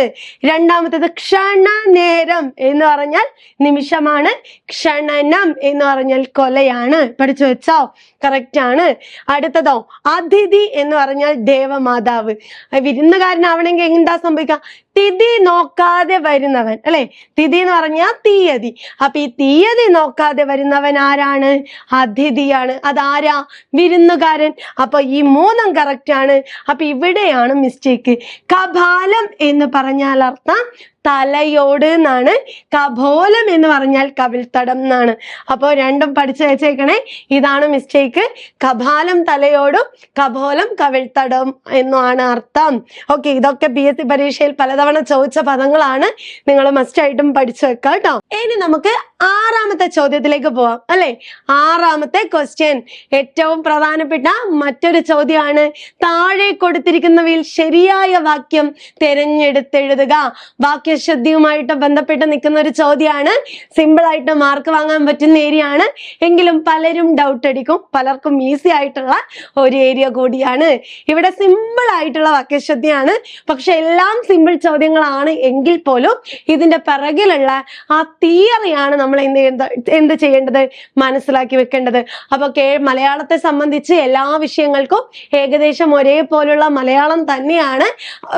2ാമത്തേത് ക്ഷണനേരം എന്ന് പറഞ്ഞാൽ നിമിഷമാണ്, ക്ഷണനം എന്ന് പറഞ്ഞാൽ കൊലയാണ്. പഠിച്ചു വെച്ചോ? കറക്റ്റ് ആണ്. അടുത്തതോ, അതിഥി എന്ന് പറഞ്ഞാൽ ദേവമാതാവ്. വിരുന്നുകാരനാവണമെങ്കിൽ എന്താ സംഭവിക്കുക? തിഥി നോക്കാതെ വരുന്നവൻ, അല്ലെ? തിഥി എന്ന് പറഞ്ഞാൽ തീയതി. അപ്പൊ ഈ തീയതി നോക്കാതെ വരുന്നവൻ ആരാണ്? അതിഥിയാണ്. അതാരാ? വിരുന്നുകാരൻ. അപ്പൊ ഈ 3ഉം കറക്റ്റ് ആണ്. അപ്പൊ ഇവിടെയാണ് മിസ്റ്റേക്ക്. കപാലം എന്ന് പറഞ്ഞാൽ അർത്ഥം തലയോട് എന്നാണ്, കപോലം എന്ന് പറഞ്ഞാൽ കവിൾത്തടം എന്നാണ്. അപ്പോൾ രണ്ടും പഠിച്ചു വെച്ചേക്കണേ. ഇതാണ് മിസ്റ്റേക്ക്. കപാലം തലയോടും കപോലം കവിൾത്തടം എന്നാണ് അർത്ഥം. ഓക്കെ, ഇതൊക്കെ PSC പരീക്ഷയിൽ പലതവണ ചോദിച്ച പദങ്ങളാണ്. നിങ്ങൾ മസ്റ്റ് ആയിട്ടും പഠിച്ചു വെക്കാം കേട്ടോ. ഇനി നമുക്ക് 6ാമത്തെ ചോദ്യത്തിലേക്ക് പോവാം, അല്ലെ? 6ാമത്തെ ക്വസ്റ്റ്യൻ ഏറ്റവും പ്രധാനപ്പെട്ട മറ്റൊരു ചോദ്യമാണ്. താഴെ കൊടുത്തിരിക്കുന്നവയിൽ ശരിയായ വാക്യം തിരഞ്ഞെടുത്തെഴുതുക. വാക്യശുദ്ധിയുമായിട്ട് ബന്ധപ്പെട്ട് നിൽക്കുന്ന ഒരു ചോദ്യമാണ്. സിമ്പിൾ ആയിട്ട് മാർക്ക് വാങ്ങാൻ പറ്റുന്ന ഏരിയ ആണ്. എങ്കിലും പലരും ഡൗട്ട് അടിക്കും. പലർക്കും ഈസി ആയിട്ടുള്ള ഒരു ഏരിയ കൂടിയാണ്. ഇവിടെ സിമ്പിൾ ആയിട്ടുള്ള വാക്യശുദ്ധിയാണ്. പക്ഷെ എല്ലാം സിമ്പിൾ ചോദ്യങ്ങളാണ് എങ്കിൽ പോലും ഇതിന്റെ പിറകിലുള്ള ആ തിയറിയാണ് നമ്മൾ എന്ത് ചെയ്യേണ്ടത്? മനസ്സിലാക്കി വെക്കേണ്ടത്. അപ്പൊ മലയാളത്തെ സംബന്ധിച്ച് എല്ലാ വിഷയങ്ങൾക്കും ഏകദേശം ഒരേപോലുള്ള മലയാളം തന്നെയാണ്.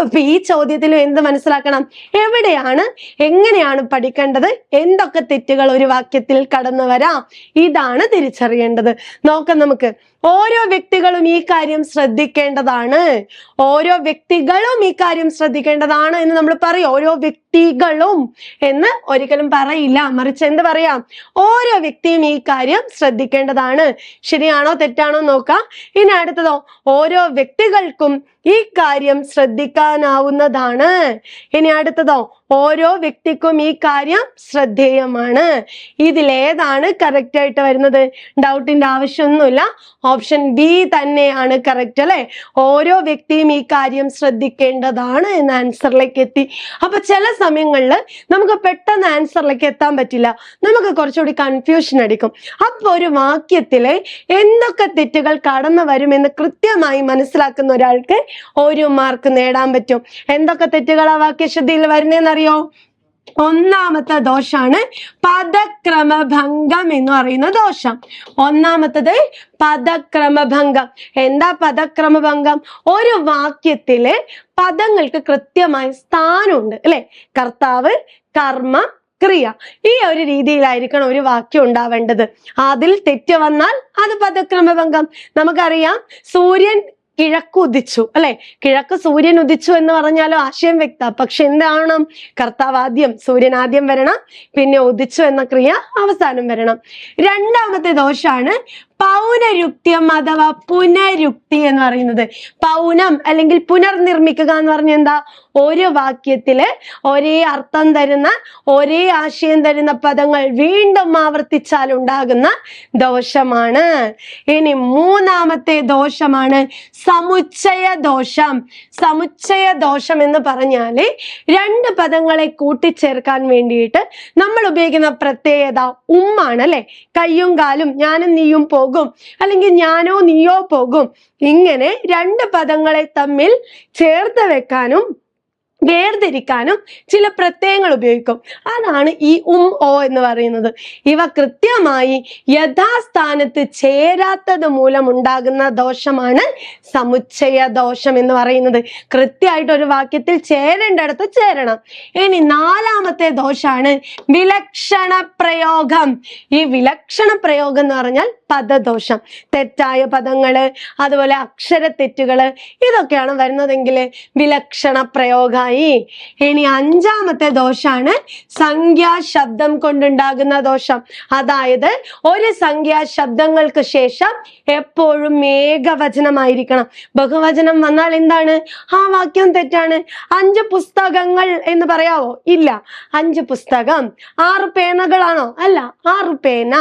അപ്പൊ ഈ ചോദ്യത്തിലും എന്ത് മനസ്സിലാക്കണം? എവിടെയാണ്, എങ്ങനെയാണ് പഠിക്കേണ്ടത്, എന്തൊക്കെ തെറ്റുകൾ ഒരു വാക്യത്തിൽ കടന്നു വരാം, ഇതാണ് തിരിച്ചറിയേണ്ടത്. നോക്കാം നമുക്ക്. ഓരോ വ്യക്തികളും ഈ കാര്യം ശ്രദ്ധിക്കേണ്ടതാണ്. ഓരോ വ്യക്തികളും ഈ കാര്യം ശ്രദ്ധിക്കേണ്ടതാണ് എന്ന് നമ്മൾ പറയും. ഓരോ വ്യക്തികളും എന്ന് ഒരിക്കലും പറയില്ല, മറിച്ച് എന്ത് പറയാം? ഓരോ വ്യക്തിയും ഈ കാര്യം ശ്രദ്ധിക്കേണ്ടതാണ്. ശരിയാണോ തെറ്റാണോ നോക്കാം. ഇനി അടുത്തതോ, ഓരോ വ്യക്തികൾക്കും ഈ കാര്യം ശ്രദ്ധിക്കാനാവുന്നതാണ്. ഇനി അടുത്തതോ, ഓരോ വ്യക്തിക്കും ഈ കാര്യം ശ്രദ്ധേയമാണ്. ഇതിലേതാണ് കറക്റ്റ് ആയിട്ട് വരുന്നത്? ഡൗട്ടിന്റെ ആവശ്യമൊന്നുമില്ല. ഓപ്ഷൻ ബി തന്നെയാണ് കറക്റ്റ്, അല്ലെ? ഓരോ വ്യക്തിയും ഈ കാര്യം ശ്രദ്ധിക്കേണ്ടതാണ് എന്ന ആൻസറിലേക്ക് എത്തി. അപ്പൊ ചില സമയങ്ങളിൽ നമുക്ക് പെട്ടെന്ന് ആൻസറിലേക്ക് എത്താൻ പറ്റില്ല. നമുക്ക് കുറച്ചുകൂടി കൺഫ്യൂഷൻ അടിക്കും. അപ്പൊ ഒരു വാക്യത്തില് എന്തൊക്കെ തെറ്റുകൾ കടന്നു വരുമെന്ന് കൃത്യമായി മനസ്സിലാക്കുന്ന ഒരാൾക്ക് 1 മാർക്ക് നേടാൻ പറ്റും. എന്തൊക്കെ തെറ്റുകളാ വാക്യശുദ്ധിയിൽ വരുന്നതെന്നറിയോ? 1ാമത്തെ ദോഷാണ് പദക്രമഭംഗം എന്ന് പറയുന്ന ദോഷം. 1ാമത്തത് പദക്രമഭംഗം. എന്താ പദക്രമഭംഗം? ഒരു വാക്യത്തില് പദങ്ങൾക്ക് കൃത്യമായ സ്ഥാനമുണ്ട്, അല്ലെ? കർത്താവ്, കർമ്മം, ക്രിയ. ഈ ഒരു രീതിയിലായിരിക്കണം ഒരു വാക്യം ഉണ്ടാവേണ്ടത്. അതിൽ തെറ്റ് വന്നാൽ അത് പദക്രമഭംഗം. നമുക്കറിയാം, സൂര്യൻ കിഴക്ക് ഉദിച്ചു, അല്ലെ? കിഴക്ക് സൂര്യൻ ഉദിച്ചു എന്ന് പറഞ്ഞാലും ആശയം വ്യക്ത. പക്ഷെ എന്താണ്? കർത്താവ് ആദ്യം, സൂര്യൻ ആദ്യം വരണം, പിന്നെ ഉദിച്ചു എന്ന ക്രിയ അവസാനം വരണം. 2ാമത്തെ ദോഷാണ് പൗനരുക്ത്യം അഥവാ പുനരുക്തി എന്ന് പറയുന്നത്. പൗനം അല്ലെങ്കിൽ പുനർനിർമ്മിക്കുക എന്ന് പറഞ്ഞാൽ എന്താ? ഒരു വാക്യത്തില് ഒരേ അർത്ഥം തരുന്ന, ഒരേ ആശയം തരുന്ന പദങ്ങൾ വീണ്ടും ആവർത്തിച്ചാൽ ഉണ്ടാകുന്ന ദോഷമാണ്. ഇനി 3ാമത്തെ ദോഷമാണ് സമുച്ചയ ദോഷം. സമുച്ചയ ദോഷം എന്ന് പറഞ്ഞാല് 2 പദങ്ങളെ കൂട്ടിച്ചേർക്കാൻ വേണ്ടിയിട്ട് നമ്മൾ ഉപയോഗിക്കുന്ന പ്രത്യേകത ഉമ്മാണ്, അല്ലെ? കയ്യും കാലും, ഞാനും നീയും പോകും, അല്ലെങ്കിൽ ഞാനോ നീയോ പോകും. ഇങ്ങനെ 2 പദങ്ങളെ തമ്മിൽ ചേർത്ത് വെക്കാനും വേർതിരിക്കാനും ചില പ്രത്യയങ്ങൾ ഉപയോഗിക്കും. അതാണ് ഈ ഓ എന്ന് പറയുന്നത്. ഇവ കൃത്യമായി യഥാസ്ഥാനത്ത് ചേരാത്തത് മൂലം ഉണ്ടാകുന്ന ദോഷമാണ് സമുച്ചയ ദോഷം എന്ന് പറയുന്നത്. കൃത്യമായിട്ട് ഒരു വാക്യത്തിൽ ചേരേണ്ടടുത്ത് ചേരണം. ഇനി നാലാമത്തെ ദോഷാണ് വിലക്ഷണ പ്രയോഗം. ഈ വിലക്ഷണ പ്രയോഗം എന്ന് പറഞ്ഞാൽ പദദോഷം, തെറ്റായ പദങ്ങള്, അതുപോലെ അക്ഷരത്തെറ്റുകള്, ഇതൊക്കെയാണ് വരുന്നതെങ്കിൽ വിലക്ഷണ പ്രയോഗമായി. ഇനി അഞ്ചാമത്തെ ദോഷാണ് സംഖ്യാശബ്ദം കൊണ്ടുണ്ടാകുന്ന ദോഷം. അതായത് ഒരു സംഖ്യാശബ്ദങ്ങൾക്ക് ശേഷം എപ്പോഴും ഏകവചനമായിരിക്കണം. ബഹുവചനം വന്നാൽ എന്താണ്? ആ വാക്യം തെറ്റാണ്. 5 പുസ്തകങ്ങൾ എന്ന് പറയാവോ? ഇല്ല. 5 പുസ്തകം. 6 പേനകളാണോ? അല്ല, 6 പേന.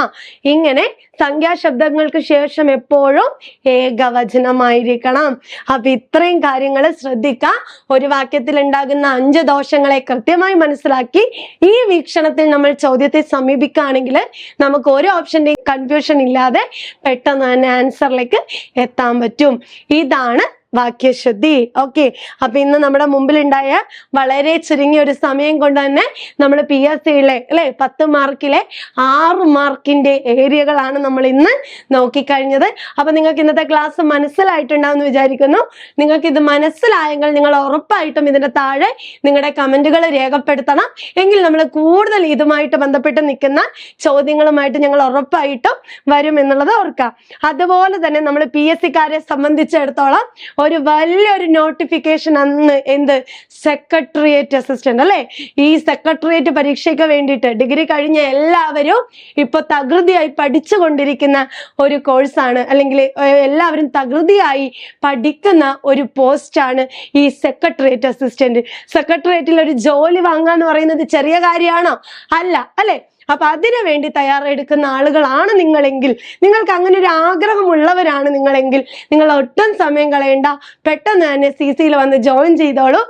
ഇങ്ങനെ സംഖ്യാശബ്ദങ്ങൾക്ക് ശേഷം എപ്പോഴും ഏകവചനമായിരിക്കണം. അപ്പൊ ഇത്രയും കാര്യങ്ങൾ ശ്രദ്ധിക്കാം. ഒരു വാക്യത്തിൽ ഉണ്ടാകുന്ന 5 ദോഷങ്ങളെ കൃത്യമായി മനസ്സിലാക്കി ഈ വീക്ഷണത്തിൽ നമ്മൾ ചോദ്യത്തെ സമീപിക്കുകയാണെങ്കിൽ നമുക്ക് ഒരു ഓപ്ഷന്റെയും കൺഫ്യൂഷൻ ഇല്ലാതെ പെട്ടെന്ന് തന്നെ ആൻസറിലേക്ക് എത്താൻ പറ്റും. ഇതാണ് വാക്യശുദ്ധി. ഓക്കെ, അപ്പൊ ഇന്ന് നമ്മുടെ മുമ്പിലുണ്ടായ വളരെ ചുരുങ്ങിയ ഒരു സമയം കൊണ്ട് തന്നെ നമ്മൾ PSCയിലെ 10 മാർക്കിലെ 6 മാർക്കിന്റെ ഏരിയകളാണ് നമ്മൾ ഇന്ന് നോക്കിക്കഴിഞ്ഞത്. അപ്പൊ നിങ്ങൾക്ക് ഇന്നത്തെ ക്ലാസ് മനസ്സിലായിട്ടുണ്ടാവുമെന്ന് വിചാരിക്കുന്നു. നിങ്ങൾക്ക് ഇത് മനസ്സിലായെങ്കിൽ നിങ്ങൾ ഉറപ്പായിട്ടും ഇതിന്റെ താഴെ നിങ്ങളുടെ കമന്റുകൾ രേഖപ്പെടുത്തണം. എങ്കിൽ നമ്മൾ കൂടുതൽ ഇതുമായിട്ട് ബന്ധപ്പെട്ട് നിൽക്കുന്ന ചോദ്യങ്ങളുമായിട്ട് ഞങ്ങൾ ഉറപ്പായിട്ടും വരും എന്നുള്ളത് ഓർക്കാം. അതുപോലെ തന്നെ നമ്മൾ PSCക്കാരെ സംബന്ധിച്ചിടത്തോളം ഒരു വലിയൊരു നോട്ടിഫിക്കേഷൻ അന്ന് സെക്രട്ടേറിയറ്റ് അസിസ്റ്റന്റ് അല്ലെ, ഈ സെക്രട്ടേറിയറ്റ് പരീക്ഷയ്ക്ക് വേണ്ടിയിട്ട് ഡിഗ്രി കഴിഞ്ഞ എല്ലാവരും ഇപ്പൊ തകൃതിയായി പഠിച്ചുകൊണ്ടിരിക്കുന്ന ഒരു കോഴ്സാണ്, അല്ലെങ്കിൽ എല്ലാവരും തകൃതിയായി പഠിക്കുന്ന ഒരു പോസ്റ്റാണ് ഈ സെക്രട്ടേറിയറ്റ് അസിസ്റ്റന്റ്. സെക്രട്ടേറിയറ്റിൽ ഒരു ജോലി വാങ്ങാന്ന് പറയുന്നത് ചെറിയ കാര്യമാണോ? അല്ല, അല്ലെ? അപ്പൊ അതിനു വേണ്ടി തയ്യാറെടുക്കുന്ന ആളുകളാണ് നിങ്ങളെങ്കിൽ, നിങ്ങൾക്ക് അങ്ങനെ ഒരു ആഗ്രഹമുള്ളവരാണ് നിങ്ങളെങ്കിൽ, നിങ്ങൾ ഒട്ടും സമയം കളയണ്ട, പെട്ടെന്ന് തന്നെ CCയിൽ വന്ന് ജോയിൻ ചെയ്തോളൂ.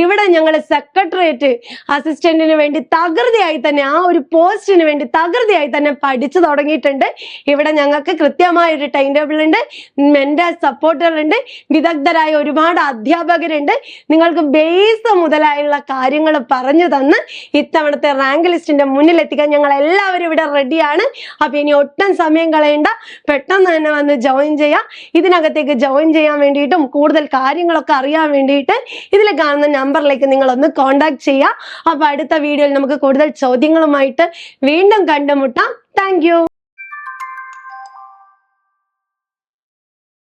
ഇവിടെ ഞങ്ങൾ സെക്രട്ടേറിയറ്റ് അസിസ്റ്റന്റിന് വേണ്ടി തകൃതിയായി തന്നെ, ആ ഒരു പോസ്റ്റിന് വേണ്ടി തകൃതിയായി തന്നെ പഠിച്ചു തുടങ്ങിയിട്ടുണ്ട്. ഇവിടെ ഞങ്ങൾക്ക് കൃത്യമായ ഒരു ടൈം ടേബിൾ ഉണ്ട്, മെന്റൽ സപ്പോർട്ടർ ഉണ്ട്, വിദഗ്ധരായ ഒരുപാട് അധ്യാപകരുണ്ട്. നിങ്ങൾക്ക് ബേസ് മുതലായുള്ള കാര്യങ്ങൾ പറഞ്ഞു തന്ന് ഇത്തവണത്തെ റാങ്ക് ലിസ്റ്റിന്റെ മുന്നിലെത്തിക്കാൻ ഞങ്ങൾ എല്ലാവരും ഇവിടെ റെഡിയാണ്. അപ്പൊ ഇനി ഒട്ടും സമയം കളയണ്ട, പെട്ടെന്ന് തന്നെ വന്ന് ജോയിൻ ചെയ്യാം. ഇതിനകത്തേക്ക് ജോയിൻ ചെയ്യാൻ വേണ്ടിയിട്ടും കൂടുതൽ കാര്യങ്ങളൊക്കെ അറിയാൻ വേണ്ടിയിട്ട് ഇതിൽ കാണുന്ന നമ്പറിലേക്ക് നിങ്ങൾ ഒന്ന് കോണ്ടാക്ട് ചെയ്യാം. അപ്പൊ അടുത്ത വീഡിയോയിൽ നമുക്ക് കൂടുതൽ ചോദ്യങ്ങളുമായിട്ട് വീണ്ടും കണ്ടുമുട്ടാം. Thank you.